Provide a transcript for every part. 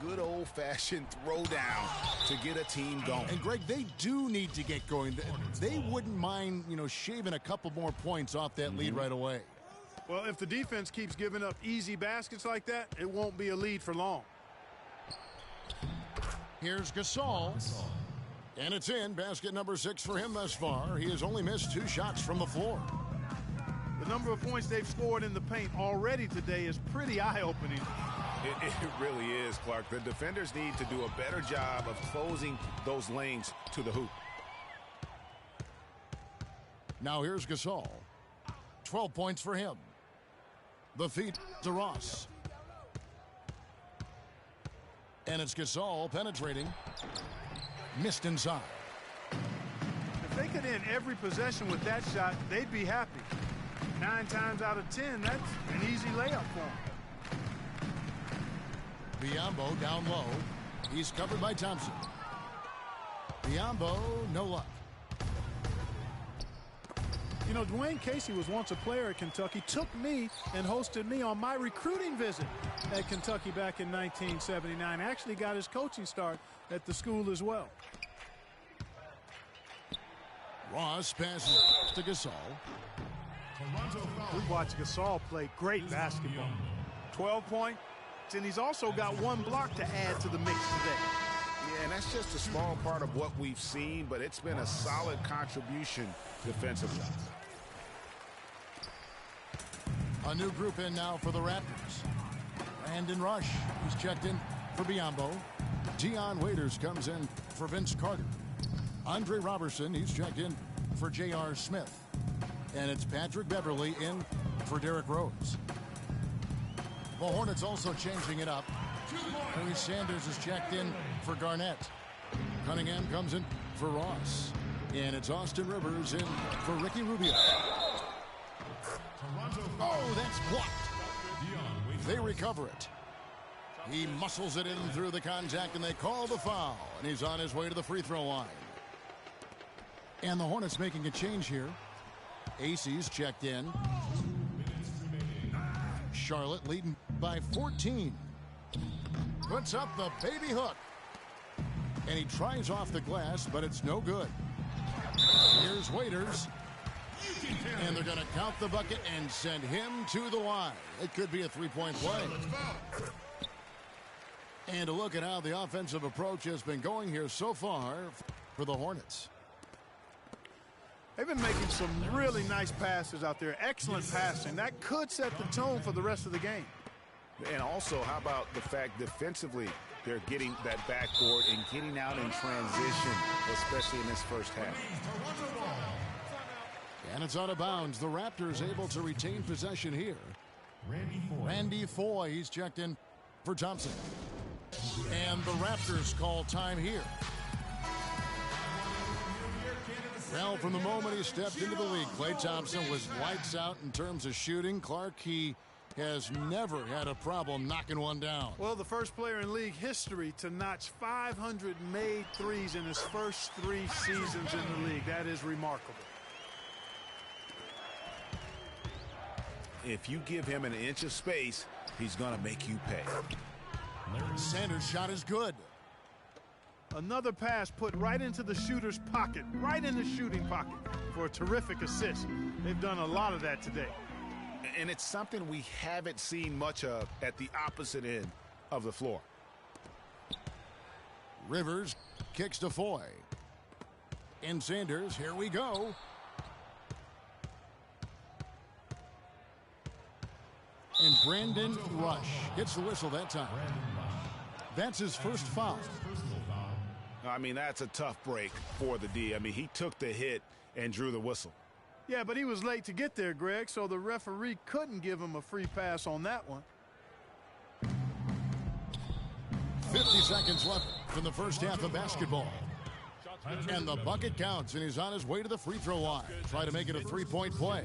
good old-fashioned throwdown to get a team going. And, Greg, they do need to get going. They wouldn't mind, shaving a couple more points off that lead right away. Well, if the defense keeps giving up easy baskets like that, it won't be a lead for long. Here's Gasol. And it's in. Basket number 6 for him thus far. He has only missed 2 shots from the floor. The number of points they've scored in the paint already today is pretty eye-opening. It really is, Clark. The defenders need to do a better job of closing those lanes to the hoop. Now here's Gasol. 12 points for him. The feed to Ross. And it's Gasol penetrating. Missed inside. If they could end every possession with that shot, they'd be happy. 9 times out of 10, that's an easy layup for them. Biyombo down low. He's covered by Thompson. Biyombo, no luck. Dwayne Casey was once a player at Kentucky, took me and hosted me on my recruiting visit at Kentucky back in 1979. Actually got his coaching start at the school as well. Ross passes to Gasol. We watched Gasol play great basketball. 12 points, and he's also got 1 block to add to the mix today. Yeah, and that's just a small part of what we've seen, but it's been a solid contribution defensively. A new group in now for the Raptors. Brandon Rush, who's checked in for Biyombo. Dion Waiters comes in for Vince Carter. Andre Robertson, he's checked in for J.R. Smith. And it's Patrick Beverly in for Derrick Rose. The Hornets also changing it up. Larry Sanders is checked in for Garnett. Cunningham comes in for Ross. And it's Austin Rivers in for Ricky Rubio. Oh, that's blocked. They recover it. He muscles it in through the contact, and they call the foul. And he's on his way to the free throw line. And the Hornets making a change here. Acey's checked in. Charlotte leading by 14. Puts up the baby hook. And he tries off the glass, but it's no good. Here's Waiters. And they're going to count the bucket and send him to the line. It could be a three-point play. And a look at how the offensive approach has been going here so far for the Hornets. They've been making some really nice passes out there. Excellent passing. That could set the tone for the rest of the game. And also, how about the fact defensively they're getting that backboard and getting out in transition, especially in this first half. And it's out of bounds. The Raptors able to retain possession here. Randy Foye, he's checked in for Thompson. And the Raptors call time here. Well, from the moment he stepped into the league, Klay Thompson was lights out in terms of shooting. Clark, he has never had a problem knocking one down. Well, the first player in league history to notch 500 made threes in his first 3 seasons in the league. That is remarkable. If you give him an inch of space, he's going to make you pay. Sanders' shot is good. Another pass put right into the shooter's pocket, right in the shooting pocket for a terrific assist. They've done a lot of that today. And it's something we haven't seen much of at the opposite end of the floor. Rivers kicks to Foye. And Sanders, here we go. And Brandon Rush gets the whistle that time. That's his first foul. I mean, that's a tough break for the D. I mean, he took the hit and drew the whistle. Yeah, but he was late to get there, Greg, so the referee couldn't give him a free pass on that one. 50 seconds left in the first half of basketball. And the bucket counts, and he's on his way to the free throw line. Try to make it a three-point play.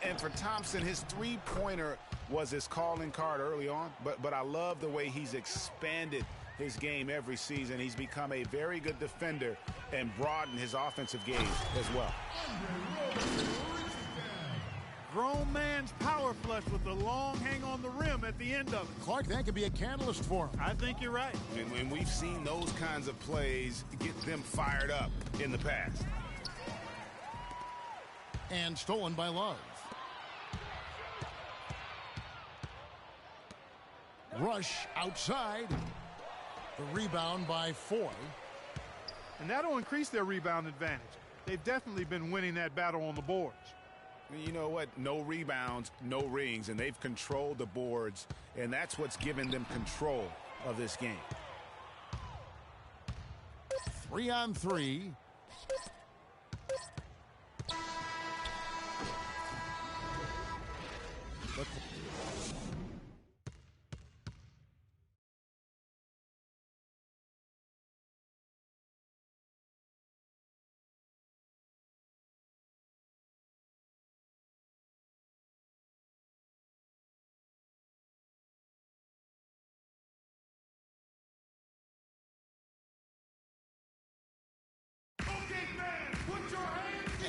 And for Thompson, his three-pointer was his calling card early on, but I love the way he's expanded his game every season. He's become a very good defender and broadened his offensive game as well. Grown man's power flush with the long hang on the rim at the end of it. Clark, that could be a catalyst for him. I think you're right. And we've seen those kinds of plays get them fired up in the past. And stolen by Love. Rush outside. The rebound by Foy. And that'll increase their rebound advantage. They've definitely been winning that battle on the boards. You know what? No rebounds, no rings, and they've controlled the boards, and that's what's given them control of this game. 3-on-3.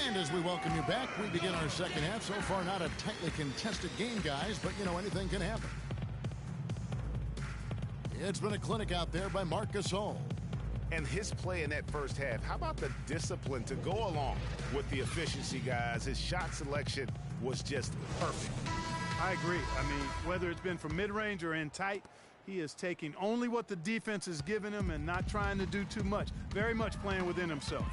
And as we welcome you back, we begin our second half. So far, not a tightly contested game, guys, but, you know, anything can happen. It's been a clinic out there by Marc Gasol. And his play in that first half, how about the discipline to go along with the efficiency, guys? His shot selection was just perfect. I agree. I mean, whether it's been from mid-range or in tight, he is taking only what the defense is giving him and not trying to do too much. Very much playing within himself.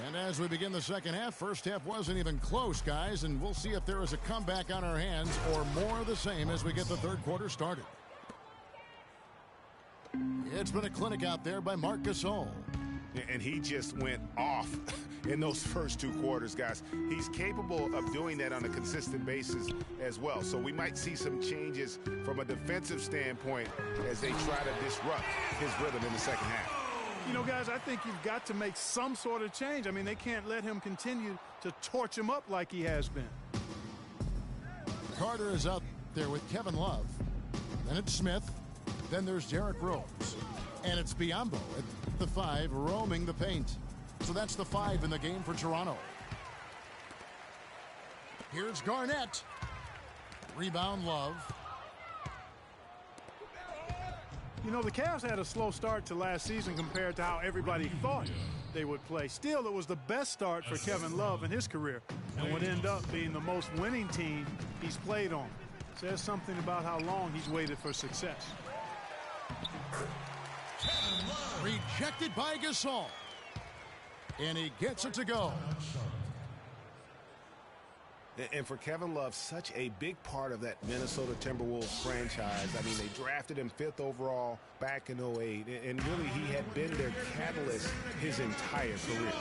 And as we begin the second half, first half wasn't even close, guys, and we'll see if there is a comeback on our hands or more of the same as we get the third quarter started. It's been a clinic out there by Marc Gasol. And he just went off in those first two quarters, guys. He's capable of doing that on a consistent basis as well. So we might see some changes from a defensive standpoint as they try to disrupt his rhythm in the second half. You know, guys, I think you've got to make some sort of change. I mean, they can't let him continue to torch him up like he has been. Carter is out there with Kevin Love. Then it's Smith. Then there's Derrick Rose. And it's Biyombo at the 5 roaming the paint. So that's the 5 in the game for Toronto. Here's Garnett. Rebound Love. You know, the Cavs had a slow start to last season compared to how everybody thought they would play. Still, it was the best start for Kevin Love in his career and would end up being the most winning team he's played on. Says something about how long he's waited for success. Rejected by Gasol. And he gets it to go. And for Kevin Love, such a big part of that Minnesota Timberwolves franchise. I mean, they drafted him 5th overall back in 2008. And really, he had been their catalyst his entire career.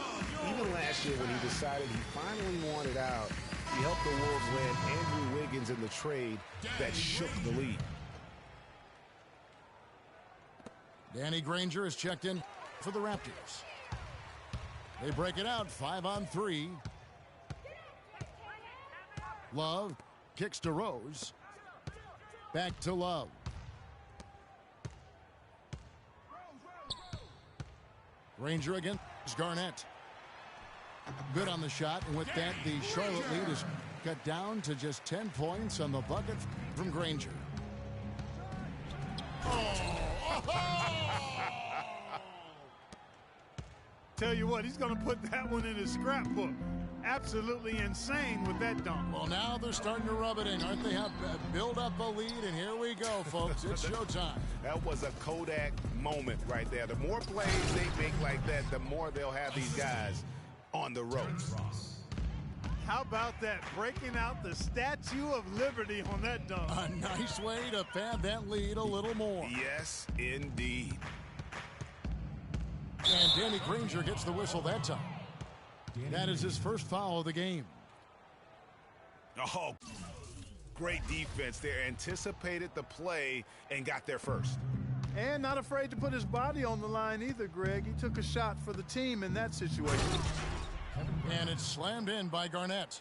Even last year when he decided he finally wanted out, he helped the Wolves land Andrew Wiggins in the trade that shook the league. Danny Granger is checked in for the Raptors. They break it out 5-on-3. Love kicks to Rose. Back to Love. Granger against Garnett. Good on the shot, and with that, the Charlotte lead is cut down to just 10 points on the bucket from Granger. Tell you what, he's going to put that one in his scrapbook. Absolutely insane with that dunk. Well, now they're starting to rub it in, aren't they? Have build up a lead, and here we go, folks. It's showtime. That was a Kodak moment right there. The more plays they make like that, the more they'll have these guys on the ropes. How about that? Breaking out the Statue of Liberty on that dunk. A nice way to pad that lead a little more. Yes, indeed. And Danny Granger gets the whistle that time. That is his first foul of the game. Oh, great defense there. Anticipated the play and got there first. And not afraid to put his body on the line either, Greg. He took a shot for the team in that situation. And it's slammed in by Garnett.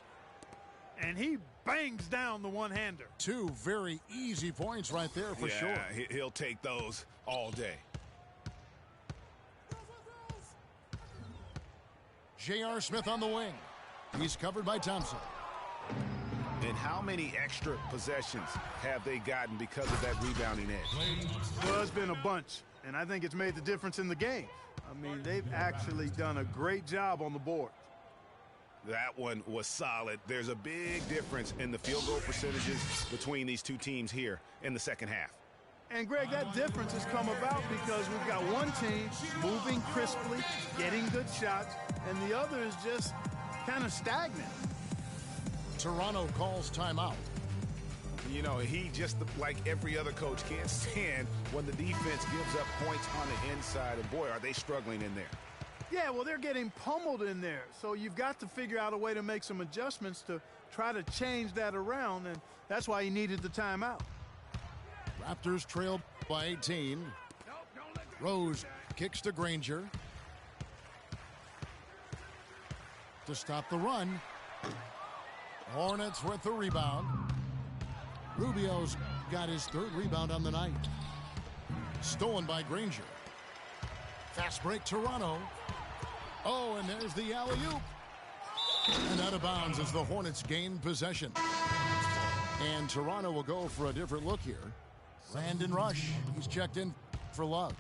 And he bangs down the one-hander. 2 very easy points right there for sure. Yeah, he'll take those all day. J.R. Smith on the wing. He's covered by Thompson. And how many extra possessions have they gotten because of that rebounding edge? Well, it's been a bunch, and I think it's made the difference in the game. I mean, they've actually done a great job on the board. That one was solid. There's a big difference in the field goal percentages between these two teams here in the second half. And, Greg, that difference has come about because we've got one team moving crisply, getting good shots, and the other is just kind of stagnant. Toronto calls timeout. You know, he just like every other coach can't stand when the defense gives up points on the inside. And, boy, are they struggling in there. Yeah, well, they're getting pummeled in there. So you've got to figure out a way to make some adjustments to try to change that around, and that's why he needed the timeout. Raptors trailed by 18. Rose kicks to Granger. To stop the run. Hornets with the rebound. Rubio's got his third rebound on the night. Stolen by Granger. Fast break, Toronto. Oh, and there's the alley-oop. And out of bounds as the Hornets gain possession. And Toronto will go for a different look here. Brandon Rush, he's checked in for Love.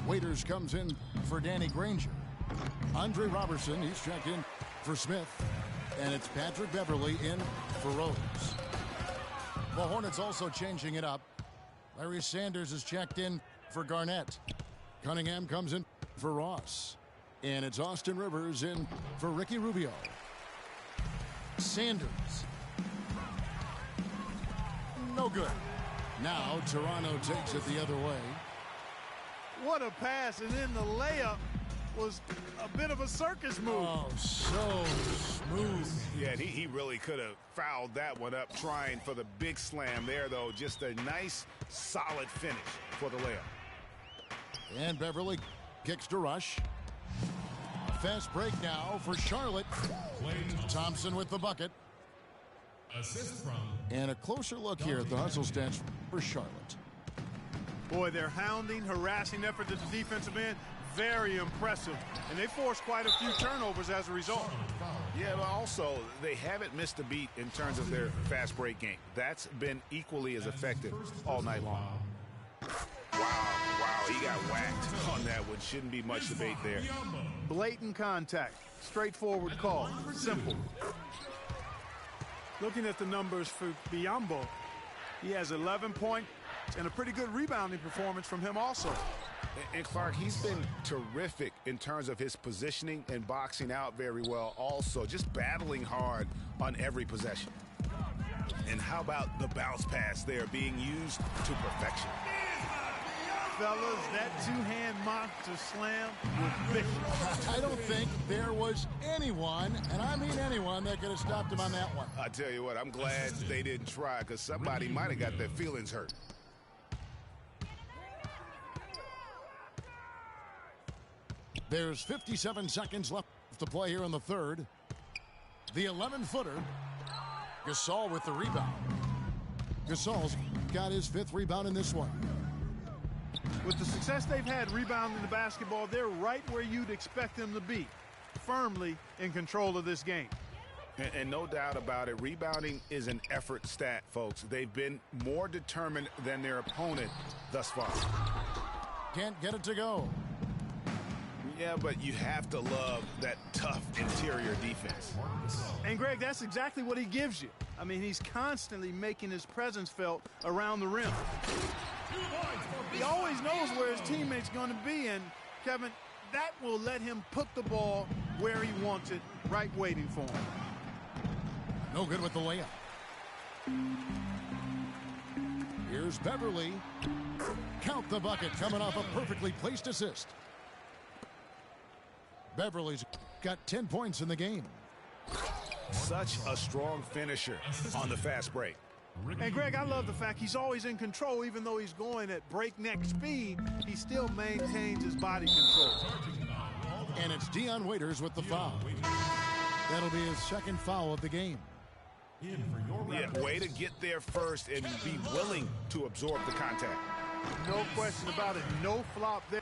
Waiters comes in for Danny Granger. Andre Robertson, he's checked in for Smith. And it's Patrick Beverly in for Rose. The Hornets also changing it up. Larry Sanders is checked in for Garnett. Cunningham comes in for Ross. And it's Austin Rivers in for Ricky Rubio. Sanders. No good. Now Toronto takes it the other way. What a pass, and then the layup was a bit of a circus move. Oh, so smooth. Yeah, and he really could have fouled that one up trying for the big slam there, though. Just a nice, solid finish for the layup. And Beverly kicks to Rush. Fast break now for Charlotte. Thompson with the bucket. Assist from. And a closer look here at the hustle stats for Charlotte. Boy, their hounding, harassing effort at the defensive end, very impressive. And they forced quite a few turnovers as a result. Yeah, but also they haven't missed a beat in terms of their fast break game. That's been equally as effective all night long. Wow, he got whacked on that one. Shouldn't be much debate there. Blatant contact, straightforward call, simple. Looking at the numbers for Biyombo, he has 11 points and a pretty good rebounding performance from him also. And Clark, he's been terrific in terms of his positioning and boxing out very well also, just battling hard on every possession. And how about the bounce pass there being used to perfection? Fellas, that two-hand monster slam was vicious. I don't think there was anyone, and I mean anyone, that could have stopped him on that one. I tell you what, I'm glad they didn't try because somebody might have got their feelings hurt. There's 57 seconds left to play here in the third. The 11-footer. Gasol with the rebound. Gasol's got his fifth rebound in this one. With the success they've had rebounding the basketball, they're right where you'd expect them to be, firmly in control of this game. And no doubt about it, rebounding is an effort stat, folks. They've been more determined than their opponent thus far. Can't get it to go. Yeah, but you have to love that tough interior defense. And, Greg, that's exactly what he gives you. I mean, he's constantly making his presence felt around the rim. He always knows where his teammate's going to be, and, Kevin, that will let him put the ball where he wants it, right waiting for him. No good with the layup. Here's Beverly. Count the bucket, coming off a perfectly placed assist. Beverly's got 10 points in the game. Such a strong finisher on the fast break. And, Greg, I love the fact he's always in control. Even though he's going at breakneck speed, he still maintains his body control. And it's Dion Waiters with the foul. That'll be his second foul of the game. Yeah, way to get there first and be willing to absorb the contact. No question about it. No flop there.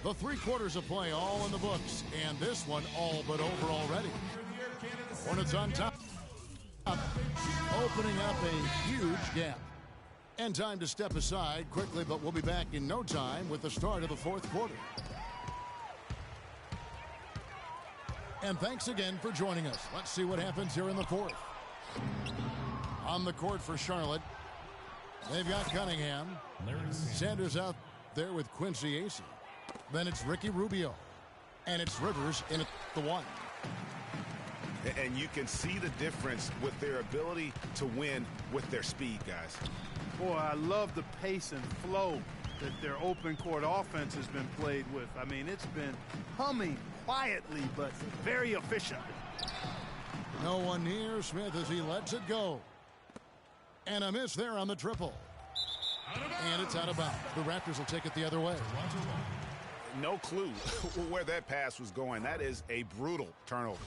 The 3 quarters of play all in the books, and this one all but over already. Hornets on top. opening up a huge gap. And time to step aside quickly, but we'll be back in no time with the start of the fourth quarter. And thanks again for joining us. Let's see what happens here in the fourth. On the court for Charlotte, they've got Cunningham. Sanders out there with Quincy Acey. Then it's Ricky Rubio. And it's Rivers in at the one. And you can see the difference with their ability to win with their speed, guys. Boy, I love the pace and flow that their open court offense has been played with. I mean, it's been humming quietly, but very efficient. No one near Smith as he lets it go. And a miss there on the triple. And it's out of bounds. The Raptors will take it the other way. No clue where that pass was going. That is a brutal turnover.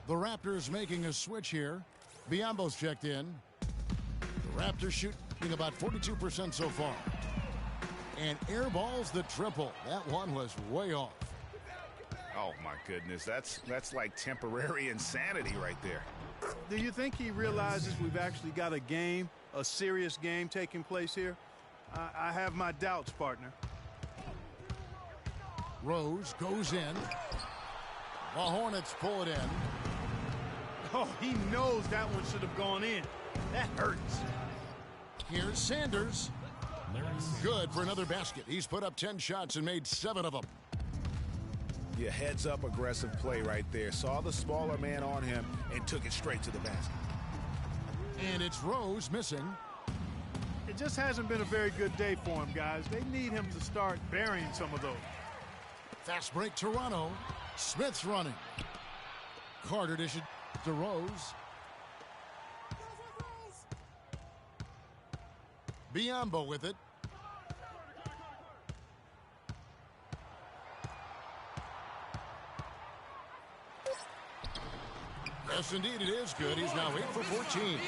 The Raptors making a switch here. Biyombo's checked in. The Raptors shooting about 42% so far. And airballs the triple. That one was way off. Oh, my goodness. That's like temporary insanity right there. Do you think he realizes we've actually got a game, a serious game taking place here? I have my doubts, partner. Rose goes in. The Hornets pull it in. Oh, he knows that one should have gone in. That hurts. Here's Sanders. Good for another basket. He's put up 10 shots and made 7 of them. Yeah, heads up aggressive play right there. Saw the smaller man on him and took it straight to the basket. And it's Rose missing. It just hasn't been a very good day for him, guys. They need him to start burying some of those. Fast break Toronto. Smith's running. Carter dishes to Rose. Biyombo with it. Yes, indeed, it is good. He's now 8 for 14.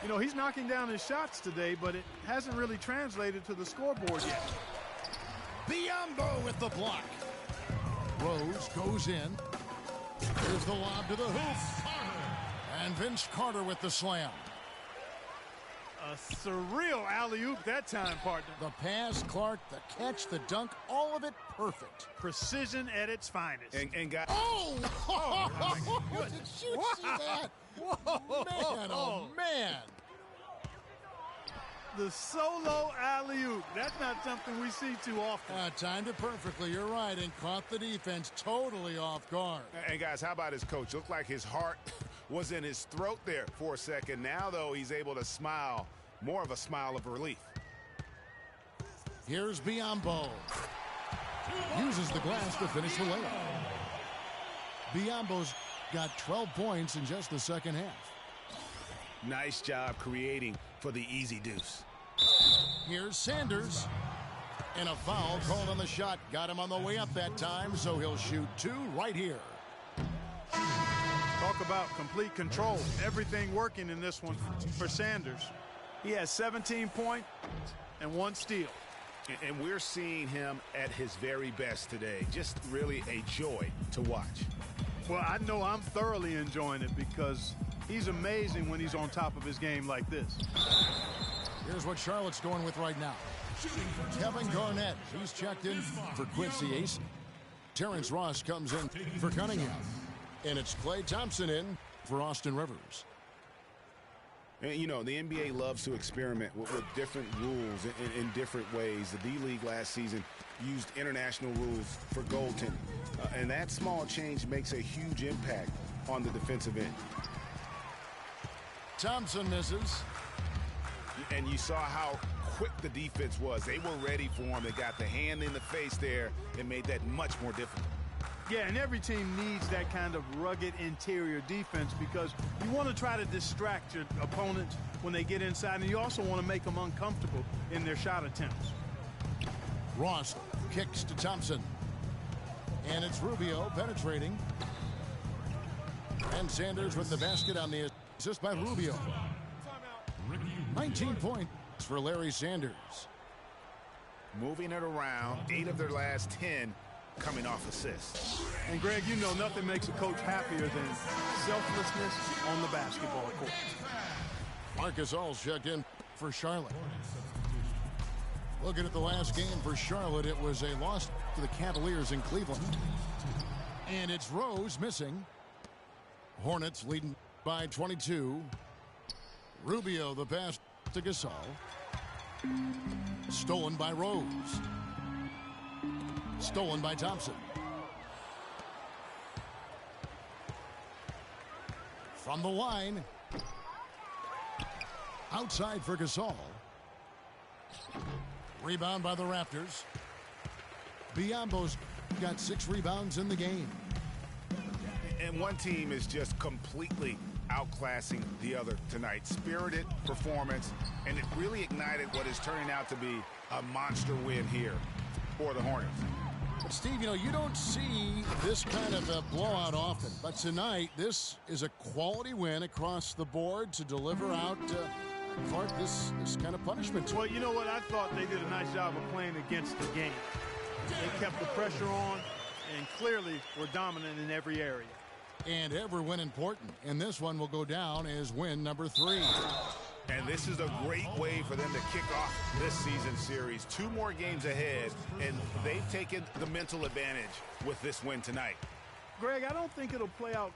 You know, he's knocking down his shots today, but it hasn't really translated to the scoreboard yet. Biyombo with the block. Rose goes in. Here's the lob to the hoop. And Vince Carter with the slam. A surreal alley-oop that time, partner. The pass, Clark, the catch, the dunk, all of it perfect. Precision at its finest. And got... Oh! Did you see that? Whoa! Man, oh, man. The solo alley-oop. That's not something we see too often. Timed it perfectly. You're right. And caught the defense totally off guard. And, guys, how about his coach? Looked like his heart was in his throat there for a second. Now, though, he's able to smile. More of a smile of relief. Here's Biyombo. Uses the glass to finish the layup. Biyombo's got 12 points in just the second half. Nice job creating for the easy deuce. Here's Sanders. And a foul called on the shot. Got him on the way up that time, so he'll shoot 2 right here. Talk about complete control. Everything working in this one for Sanders. He has 17 points and 1 steal. And we're seeing him at his very best today. Just really a joy to watch. Well, I know I'm thoroughly enjoying it because he's amazing when he's on top of his game like this. Here's what Charlotte's going with right now. Kevin Garnett, he's checked in for Quincy Acey. Terrence Ross comes in for Cunningham. And it's Klay Thompson in for Austin Rivers. And, you know, the NBA loves to experiment with different rules in different ways. The D-League last season used international rules for goaltending. And that small change makes a huge impact on the defensive end. Thompson misses. And you saw how quick the defense was. They were ready for him. They got the hand in the face there and made that much more difficult. Yeah, and every team needs that kind of rugged interior defense because you want to try to distract your opponents when they get inside, and you also want to make them uncomfortable in their shot attempts. Ross kicks to Thompson. And it's Rubio penetrating. And Sanders with the basket on the assist by Rubio. 19 points for Larry Sanders. Moving it around, 8 of their last 10 coming off assists. And, Greg, you know nothing makes a coach happier than selflessness on the basketball court. Marcus All's checked in for Charlotte. Looking at the last game for Charlotte, it was a loss to the Cavaliers in Cleveland. And it's Rose missing. Hornets leading by 22. Rubio the pass to Gasol. Stolen by Rose. Stolen by Thompson. From the line. Outside for Gasol. Rebound by the Raptors. Biyombo's got 6 rebounds in the game. And one team is just completely outclassing the other tonight. Spirited performance, and it really ignited what is turning out to be a monster win here for the Hornets. But Steve, you know, you don't see this kind of a blowout often. But tonight, this is a quality win across the board to deliver out Clark this kind of punishment. Well, you know what? I thought they did a nice job of playing against the game. They kept the pressure on and clearly were dominant in every area. And every win important. And this one will go down as win number 3. And this is a great way for them to kick off this season series. 2 more games ahead, and they've taken the mental advantage with this win tonight. Greg, I don't think it'll play out